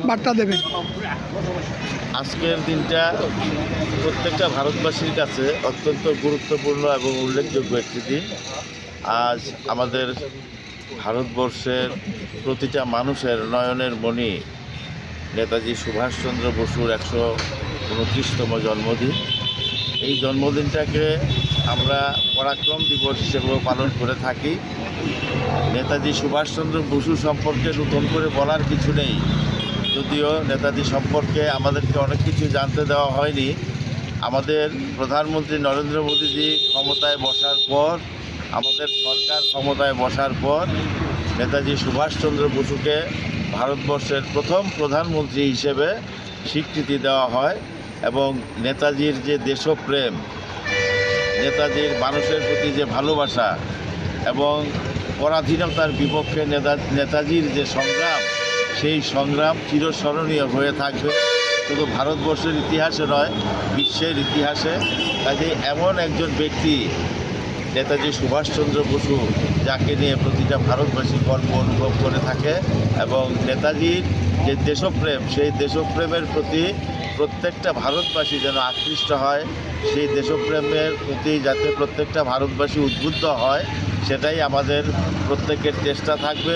বার্তা দেবেন? আজকের দিনটা প্রত্যেকটা ভারতবাসীর কাছে অত্যন্ত গুরুত্বপূর্ণ এবং উল্লেখযোগ্য একটি দিন। আজ আমাদের ভারতবর্ষের প্রতিটা মানুষের নয়নের মণি নেতাজি সুভাষচন্দ্র বসুর 129তম জন্মদিন। এই জন্মদিনটাকে আমরা পরাক্রম দিবস হিসেবেও পালন করে থাকি। নেতাজি সুভাষচন্দ্র বসু সম্পর্কে নতুন করে বলার কিছু নেই, যদিও নেতাজি সম্পর্কে আমাদেরকে অনেক কিছু জানতে দেওয়া হয়নি। আমাদের প্রধানমন্ত্রী নরেন্দ্র মোদীজি ক্ষমতায় বসার পর, আমাদের সরকার ক্ষমতায় বসার পর নেতাজি সুভাষচন্দ্র বসুকে ভারতবর্ষের প্রথম প্রধানমন্ত্রী হিসেবে স্বীকৃতি দেওয়া হয় এবং নেতাজির যে দেশপ্রেম, নেতাজির মানুষের প্রতি যে ভালোবাসা এবং পরাধীনতার বিপক্ষে নেতাজির যে সংগ্রাম, সেই সংগ্রাম চিরস্মরণীয় হয়ে থাকবে শুধু ভারতবর্ষের ইতিহাসে নয়, বিশ্বের ইতিহাসে। কাজে এমন একজন ব্যক্তি নেতাজি সুভাষচন্দ্র বসু, যাকে নিয়ে প্রতিটা ভারতবাসী গর্ব অনুভব করে থাকে এবং নেতাজির যে দেশপ্রেম, সেই দেশপ্রেমের প্রতি প্রত্যেকটা ভারতবাসী যেন আকৃষ্ট হয়, সেই দেশপ্রেমের প্রতি যাতে প্রত্যেকটা ভারতবাসী উদ্বুদ্ধ হয়, সেটাই আমাদের প্রত্যেকের চেষ্টা থাকবে।